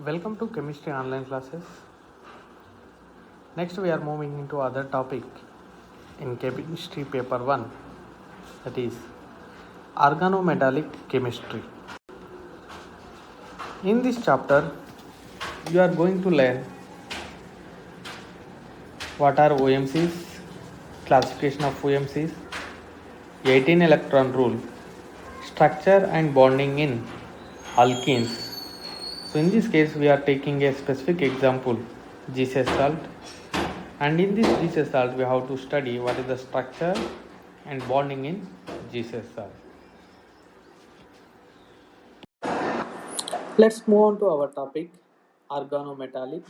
Welcome to chemistry online classes. Next we are moving into other topic in chemistry paper 1, that is organometallic chemistry. In this chapter you are going to learn what are OMCs, classification of OMCs, 18 electron rule, structure and bonding in alkenes. So in this case we are taking a specific example, Jesus salt, and in this Jesus salt we have to study what is the structure and bonding in Jesus salt. Let's move on to our topic, organometallic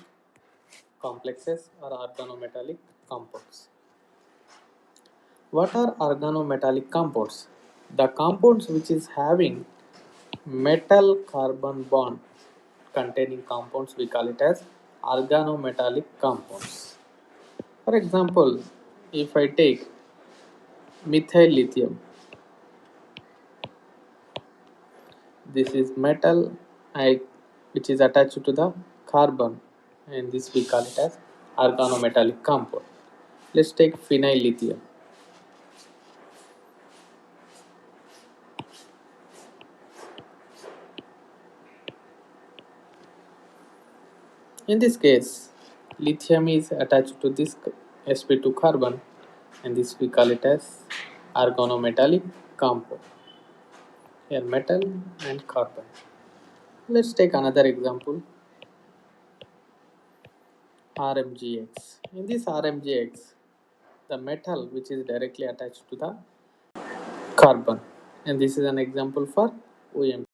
complexes or organometallic compounds. What are organometallic compounds? The compounds which is having metal carbon bond containing compounds, we call it as organometallic compounds. For example, if I take methyl lithium, this is metal which is attached to the carbon, and this we call it as organometallic compound. Let's take phenyl lithium. In this case, lithium is attached to this sp2 carbon, and this we call it as organometallic compound. Here metal and carbon. Let's take another example, RMGX. In this RMGX, the metal which is directly attached to the carbon, and this is an example for OM.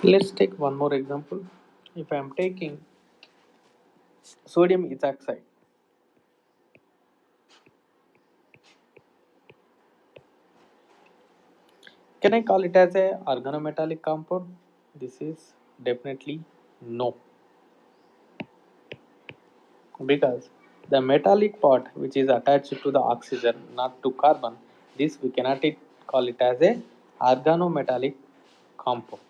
Let's take one more example. If I am taking sodium ethoxide, can I call it as a organometallic compound? This is definitely no, because the metallic part which is attached to the oxygen, not to carbon, this we cannot call it as a organometallic compound.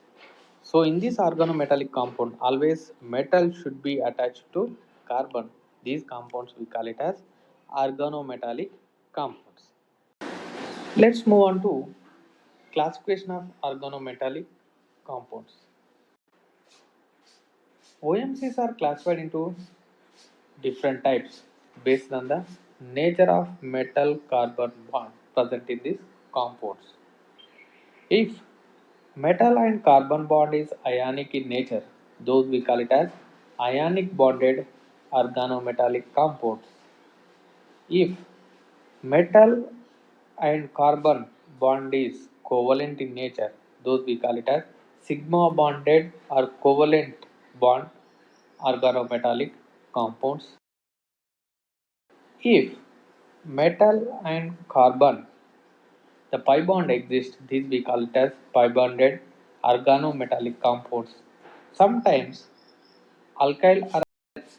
So in this organometallic compound, always metal should be attached to carbon. These compounds we call it as organometallic compounds. Let's move on to classification of organometallic compounds. OMCs are classified into different types based on the nature of metal carbon bond present in these compounds. If metal and carbon bond is ionic in nature, those we call it as ionic bonded organometallic compounds. If metal and carbon bond is covalent in nature, those we call it as sigma bonded or covalent bond organometallic compounds. If metal and carbon, the pi bond exists, these we call it as pi bonded organometallic compounds. Sometimes alkyl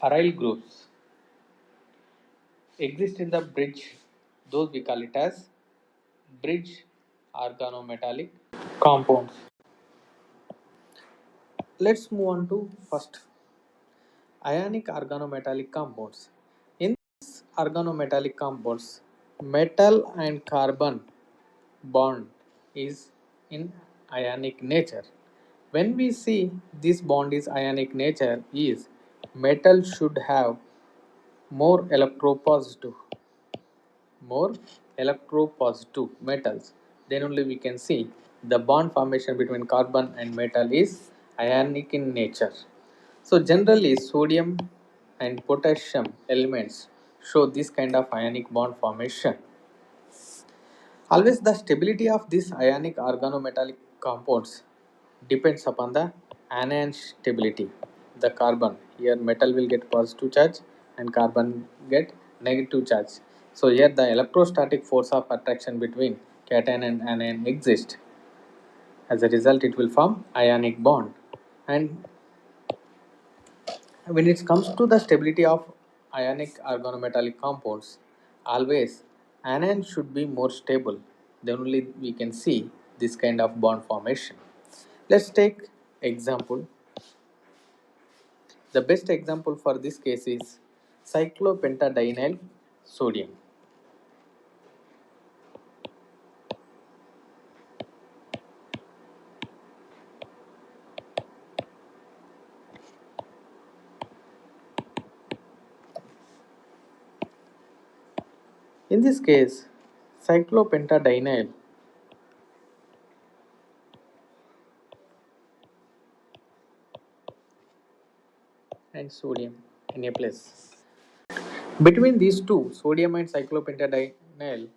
aryl groups exist in the bridge, those we call it as bridge organometallic compounds. Let's move on to first ionic organometallic compounds. In these organometallic compounds, metal and carbon bond is in ionic nature. When we see this bond is ionic nature, is metal should have more electropositive more electropositive metals, then only we can see the bond formation between carbon and metal is ionic in nature. So generally sodium and potassium elements show this kind of ionic bond formation. Always the stability of these ionic organometallic compounds depends upon the anion stability. The carbon, here metal will get positive charge and carbon get negative charge. So here the electrostatic force of attraction between cation and anion exists. As a result, it will form ionic bond. And when it comes to the stability of ionic organometallic compounds, always anion should be more stable. Then only we can see this kind of bond formation. Let's take example. The best example for this case is cyclopentadienyl sodium. In this case, cyclopentadienyl and sodium Na+. Between these two, sodium and cyclopentadienyl,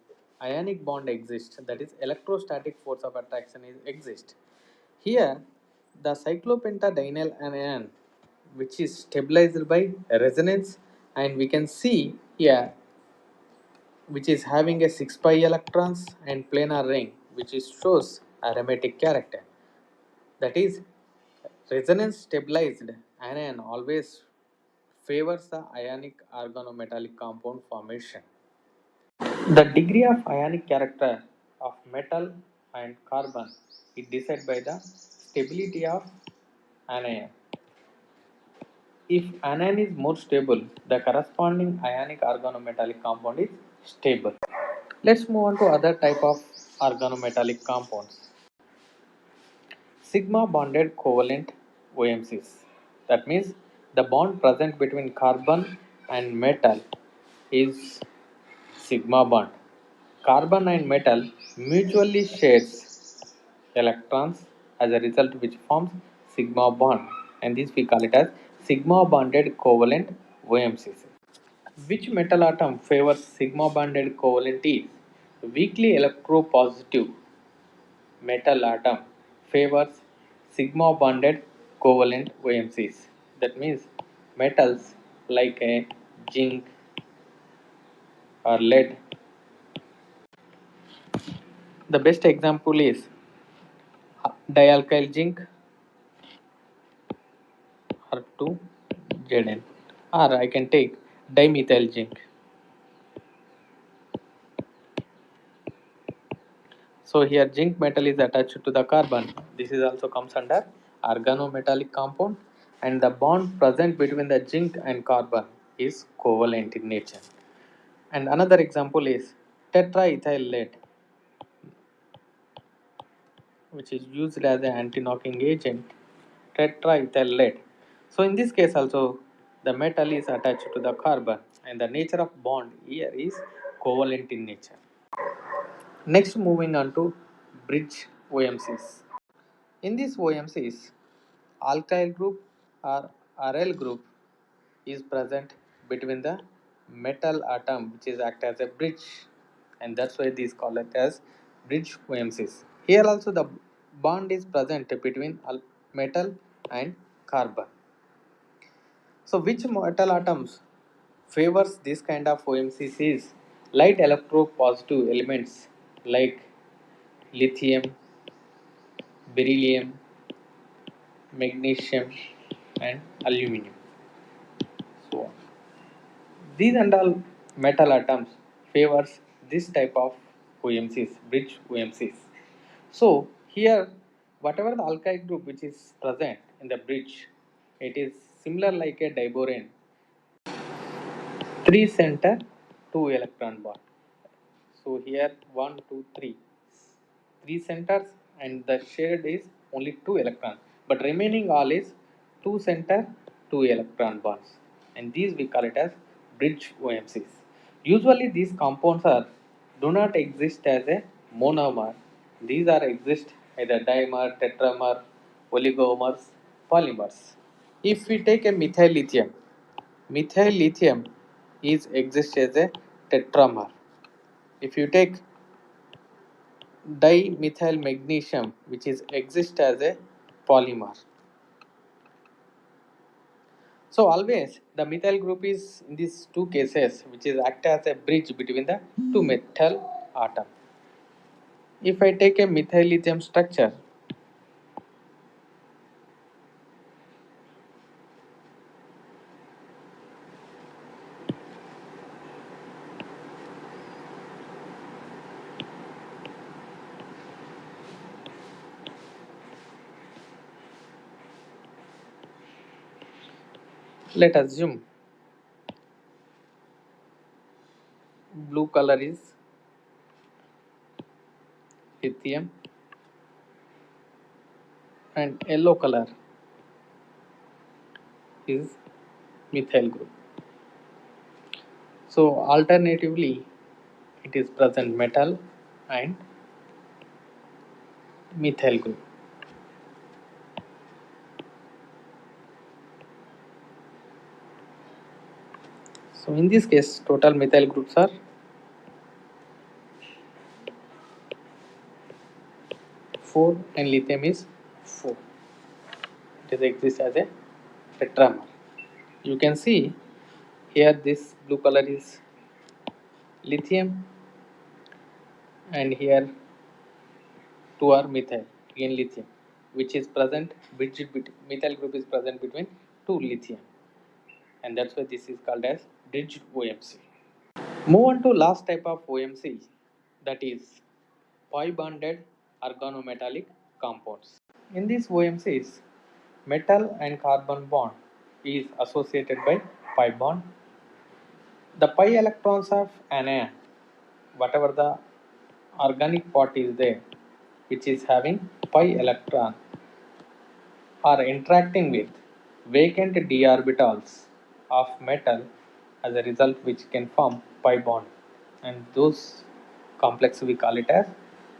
ionic bond exists, that is electrostatic force of attraction exists. Here, the cyclopentadienyl anion, which is stabilized by resonance, and we can see here, which is having a 6 pi electrons and planar ring, which is shows aromatic character. That is, resonance stabilized anion always favors the ionic organometallic compound formation. The degree of ionic character of metal and carbon is decided by the stability of anion. If anion is more stable, the corresponding ionic organometallic compound is stable. Let's move on to other type of organometallic compounds. Sigma bonded covalent OMCs. That means the bond present between carbon and metal is sigma bond. Carbon and metal mutually shares electrons as a result which forms sigma bond, and this we call it as sigma bonded covalent OMCs. Which metal atom favors sigma bonded covalent is weakly electropositive metal atom favors sigma bonded covalent OMCs. That means metals like a zinc or lead. The best example is dialkyl zinc or 2Zn, or I can take dimethyl zinc. So here zinc metal is attached to the carbon. This is also comes under organometallic compound, and the bond present between the zinc and carbon is covalent in nature. And another example is tetraethyl lead, which is used as an anti-knocking agent. Tetraethyl lead. So in this case also the metal is attached to the carbon, and the nature of bond here is covalent in nature. Next, moving on to bridge OMCs. In these OMCs, alkyl group or RL group is present between the metal atom, which is act as a bridge, and that's why these call it as bridge OMCs. Here also the bond is present between metal and carbon. So which metal atoms favors this kind of OMCs is light electropositive elements like lithium, beryllium, magnesium, and aluminum. So these and all metal atoms favors this type of OMCs, bridge OMCs. So here, whatever the alkyl group which is present in the bridge, it is similar like a diborane. 3 center, 2 electron bond. So here 1, 2, 3. 3 centers, and the shared is only 2 electrons, but remaining all is 2 center, 2 electron bonds, and these we call it as bridge OMCs. Usually these compounds are do not exist as a monomer. These are exist either dimer, tetramer, oligomers, polymers. If we take a methyl lithium is exist as a tetramer. If you take dimethyl magnesium, which is exist as a polymer. So always the methyl group is in these two cases, which is act as a bridge between the two metal atom. If I take a methyl lithium structure, Let us assume blue color is lithium and yellow color is methyl group. So alternatively it is present metal and methyl group. So in this case total methyl groups are 4 and lithium is 4. It exists as a tetramer. You can see here this blue color is lithium and here 2 are methyl, again lithium, which is present, methyl group is present between 2 lithium, and that's why this is called as bridged OMC. Move on to last type of OMC, that is pi bonded organometallic compounds. In these OMCs, metal and carbon bond is associated by pi bond. The pi electrons of anion, whatever the organic part is there, which is having pi electron, are interacting with vacant d orbitals of metal, as a result which can form pi bond, and those complex we call it as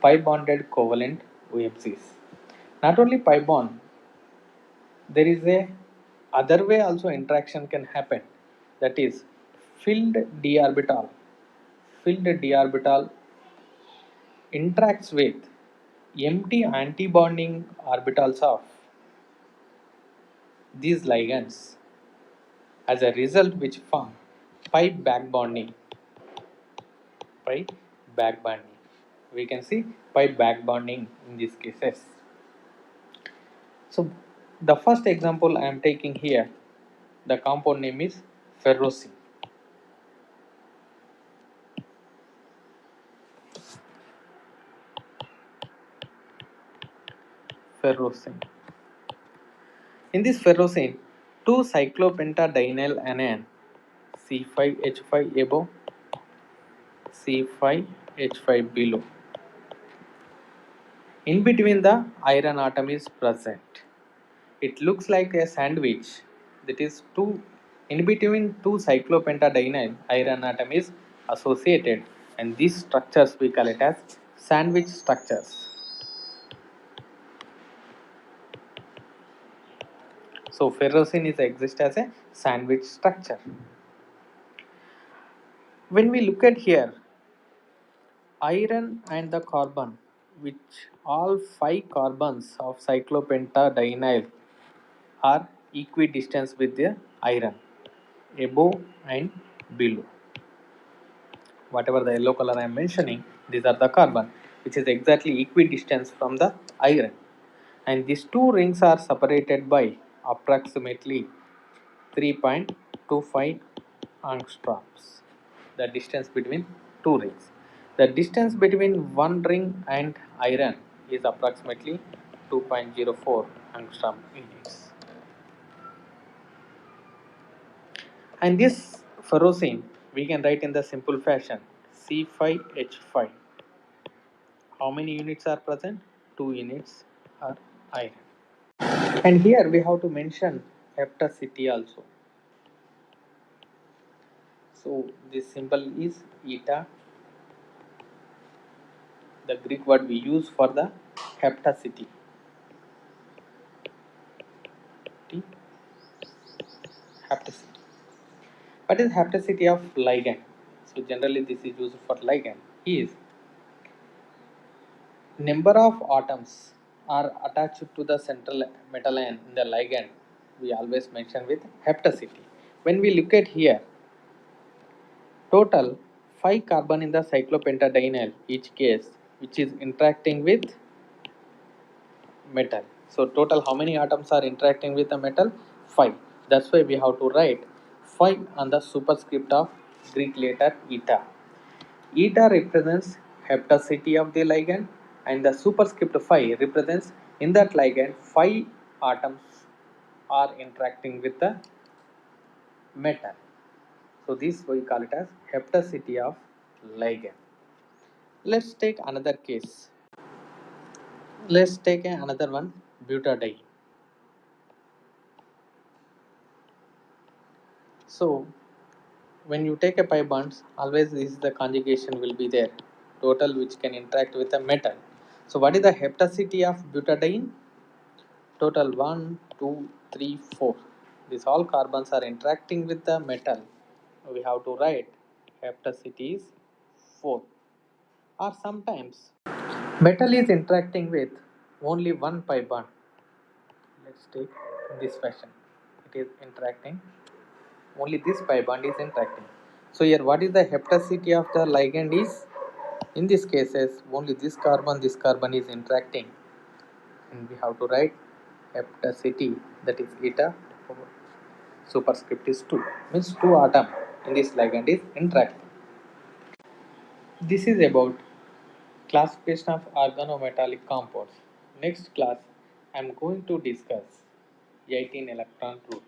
pi bonded covalent OMCs. Not only pi bond, there is a other way also interaction can happen, that is filled d orbital. Filled d orbital interacts with empty antibonding orbitals of these ligands, as a result which form pi back bonding. Pi back bonding, we can see pi back bonding in these cases. So the first example I am taking here, the compound name is ferrocene. Ferrocene. In this ferrocene, 2 cyclopentadienyl anion C5H5 above, C5H5 below. In between the iron atom is present. It looks like a sandwich, that is two in between 2 cyclopentadienyl iron atom is associated, and these structures we call it as sandwich structures. So ferrocene is exist as a sandwich structure. When we look at here, iron and the carbon, which all 5 carbons of cyclopentadienyl are equidistant with the iron, above and below. Whatever the yellow color I am mentioning, these are the carbon, which is exactly equidistant from the iron. And these two rings are separated by approximately 3.25 angstroms, the distance between two rings. The distance between one ring and iron is approximately 2.04 angstrom units. And this ferrocene we can write in the simple fashion C5H5. How many units are present? 2 units are iron. And here we have to mention heptacity also. So this symbol is eta, the Greek word we use for the heptacity. Heptacity. What is heptacity of ligand? So generally this is used for ligand. Is number of atoms are attached to the central metal ion in the ligand, we always mention with heptacity. When we look at here, total 5 carbon in the cyclopentadienyl each case, which is interacting with metal. So total how many atoms are interacting with the metal? 5. That's why we have to write 5 on the superscript of Greek letter eta. Eta represents heptacity of the ligand, and the superscript 5 represents in that ligand 5 atoms are interacting with the metal. So this we call it as hepticity of ligand. Let's take another case. Let's take another one, butadiene. So when you take a pi bonds, always this is the conjugation will be there, total which can interact with a metal. So what is the hepticity of butadiene? Total 1, 2, 3, 4. These all carbons are interacting with the metal. We have to write hepticity is 4. Or sometimes metal is interacting with only one pi bond. Let's take this fashion. It is interacting, only this pi bond is interacting. So here what is the hepticity of the ligand is? In these cases only this carbon is interacting, and we have to write hepticity, that is eta superscript is 2, means 2 atom in this ligand is interacting. This is about classification of organometallic compounds. Next class I am going to discuss 18 electron rule.